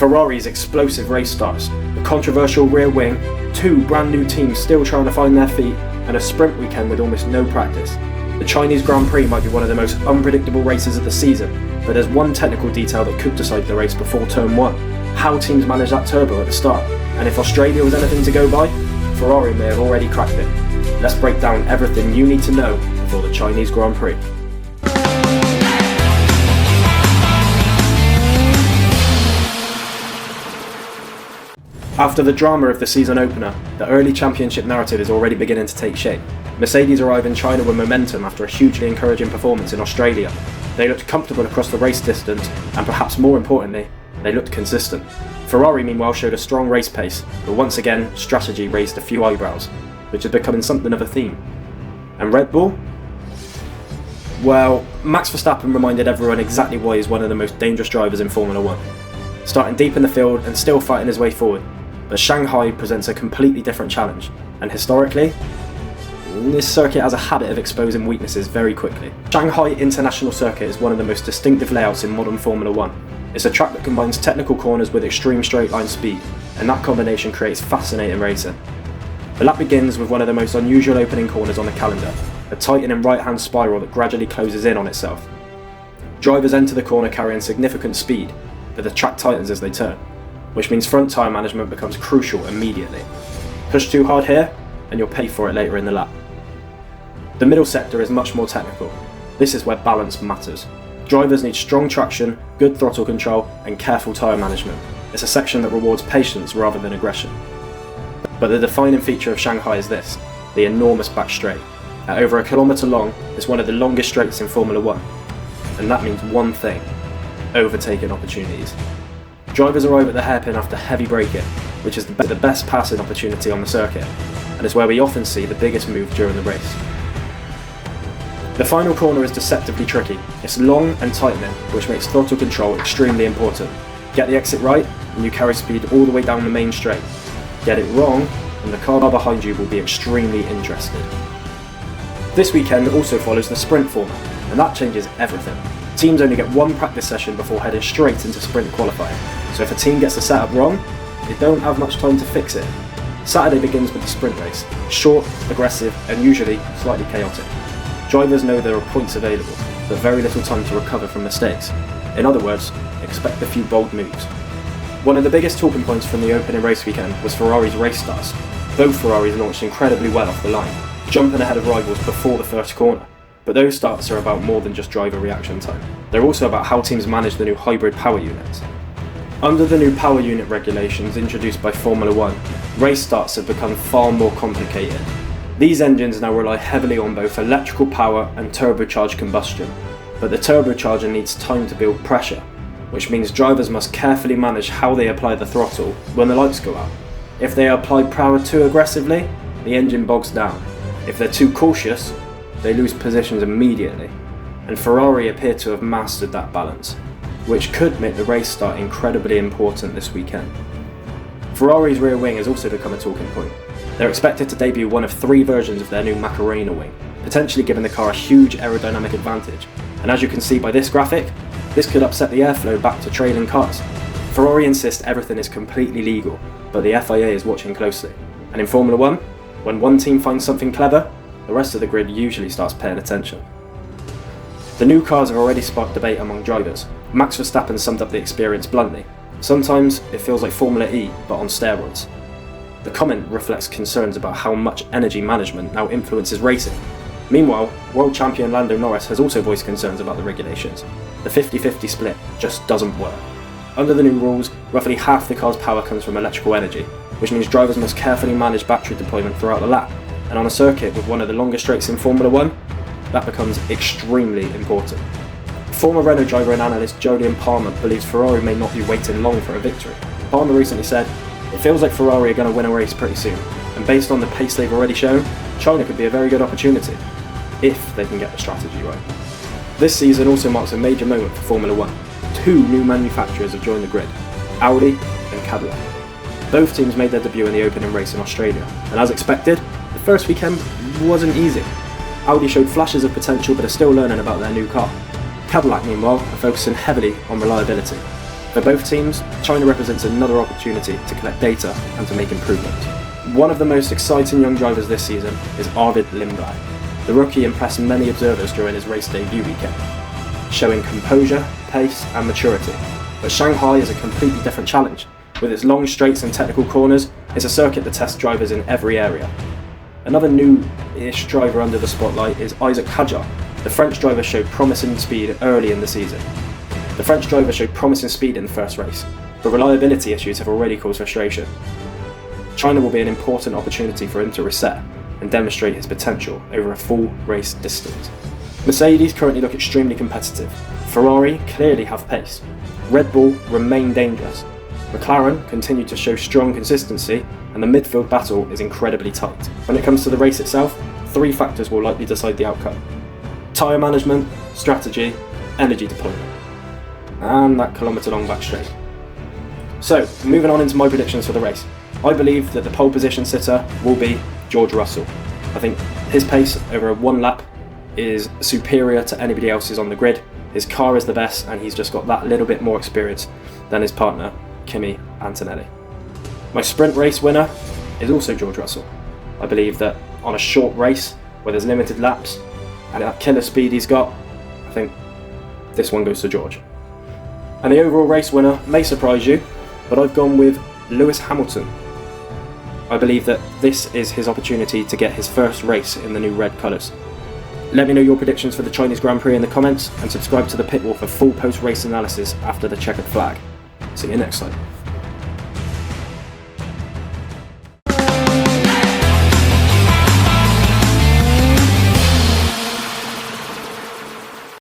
Ferrari's explosive race starts, a controversial rear wing, two brand new teams still trying to find their feet, and a sprint weekend with almost no practice. The Chinese Grand Prix might be one of the most unpredictable races of the season, but there's one technical detail that could decide the race before turn 1, how teams manage that turbo at the start, and if Australia was anything to go by, Ferrari may have already cracked it. Let's break down everything you need to know before the Chinese Grand Prix. After the drama of the season opener, the early championship narrative is already beginning to take shape. Mercedes arrive in China with momentum after a hugely encouraging performance in Australia. They looked comfortable across the race distance, and perhaps more importantly, they looked consistent. Ferrari meanwhile showed a strong race pace, but once again, strategy raised a few eyebrows, which is becoming something of a theme. And Red Bull? Well, Max Verstappen reminded everyone exactly why he's one of the most dangerous drivers in Formula 1. Starting deep in the field and still fighting his way forward. But Shanghai presents a completely different challenge, and historically, this circuit has a habit of exposing weaknesses very quickly. Shanghai International Circuit is one of the most distinctive layouts in modern Formula 1. It's a track that combines technical corners with extreme straight line speed, and that combination creates fascinating racing. The lap begins with one of the most unusual opening corners on the calendar, a tightening right-hand spiral that gradually closes in on itself. Drivers enter the corner carrying significant speed, but the track tightens as they turn, which means front tyre management becomes crucial immediately. Push too hard here, and you'll pay for it later in the lap. The middle sector is much more technical. This is where balance matters. Drivers need strong traction, good throttle control, and careful tyre management. It's a section that rewards patience rather than aggression. But the defining feature of Shanghai is this, the enormous back straight. At over a kilometre long, it's one of the longest straights in Formula 1. And that means one thing, overtaking opportunities. Drivers arrive at the hairpin after heavy braking, which is the best passing opportunity on the circuit, and is where we often see the biggest move during the race. The final corner is deceptively tricky. It's long and tightening, which makes throttle control extremely important. Get the exit right, and you carry speed all the way down the main straight. Get it wrong, and the car behind you will be extremely interested. This weekend also follows the sprint format, and that changes everything. Teams only get one practice session before heading straight into sprint qualifying, so if a team gets the setup wrong, they don't have much time to fix it. Saturday begins with the sprint race, short, aggressive, and usually slightly chaotic. Drivers know there are points available, but very little time to recover from mistakes. In other words, expect a few bold moves. One of the biggest talking points from the opening race weekend was Ferrari's race starts. Both Ferraris launched incredibly well off the line, jumping ahead of rivals before the first corner. But those starts are about more than just driver reaction time. They're also about how teams manage the new hybrid power units. Under the new power unit regulations introduced by Formula 1, race starts have become far more complicated. These engines now rely heavily on both electrical power and turbocharged combustion, but the turbocharger needs time to build pressure, which means drivers must carefully manage how they apply the throttle when the lights go out. If they apply power too aggressively, the engine bogs down. If they're too cautious, they lose positions immediately, and Ferrari appear to have mastered that balance, which could make the race start incredibly important this weekend. Ferrari's rear wing has also become a talking point. They're expected to debut one of 3 versions of their new Macarena wing, potentially giving the car a huge aerodynamic advantage, and as you can see by this graphic, this could upset the airflow back to trailing cars. Ferrari insists everything is completely legal, but the FIA is watching closely, and in Formula 1, when one team finds something clever, the rest of the grid usually starts paying attention. The new cars have already sparked debate among drivers. Max Verstappen summed up the experience bluntly. Sometimes it feels like Formula E, but on steroids. The comment reflects concerns about how much energy management now influences racing. Meanwhile, world champion Lando Norris has also voiced concerns about the regulations. The 50-50 split just doesn't work. Under the new rules, roughly half the car's power comes from electrical energy, which means drivers must carefully manage battery deployment throughout the lap. And on a circuit with one of the longest straights in Formula 1, that becomes extremely important. Former Renault driver and analyst Jolyon Palmer believes Ferrari may not be waiting long for a victory. Palmer recently said, "It feels like Ferrari are going to win a race pretty soon, and based on the pace they've already shown, China could be a very good opportunity, if they can get the strategy right." This season also marks a major moment for Formula 1. 2 new manufacturers have joined the grid, Audi and Cadillac. Both teams made their debut in the opening race in Australia, and as expected, the first weekend wasn't easy. Audi showed flashes of potential but are still learning about their new car. Cadillac, meanwhile, are focusing heavily on reliability. For both teams, China represents another opportunity to collect data and to make improvements. One of the most exciting young drivers this season is Arvid Lindblad. The rookie impressed many observers during his race debut weekend, showing composure, pace and maturity. But Shanghai is a completely different challenge. With its long straights and technical corners, it's a circuit that tests drivers in every area. Another new-ish driver under the spotlight is Isaac Hadjar. The French driver showed promising speed early in the season. The French driver showed promising speed in the first race, but reliability issues have already caused frustration. China will be an important opportunity for him to reset and demonstrate his potential over a full race distance. Mercedes currently look extremely competitive. Ferrari clearly have pace. Red Bull remain dangerous. McLaren continue to show strong consistency, and the midfield battle is incredibly tight. When it comes to the race itself, 3 factors will likely decide the outcome: tyre management, strategy, energy deployment, and that kilometre-long back straight. So, moving on into my predictions for the race. I believe that the pole position sitter will be George Russell. I think his pace over a 1 lap is superior to anybody else's on the grid. His car is the best, and he's just got that little bit more experience than his partner, Kimi Antonelli. My sprint race winner is also George Russell. I believe that on a short race where there's limited laps and that killer speed he's got, I think this one goes to George. And the overall race winner may surprise you, but I've gone with Lewis Hamilton. I believe that this is his opportunity to get his first race in the new red colours. Let me know your predictions for the Chinese Grand Prix in the comments, and subscribe to the Pitwall for full post-race analysis after the checkered flag. See you next time.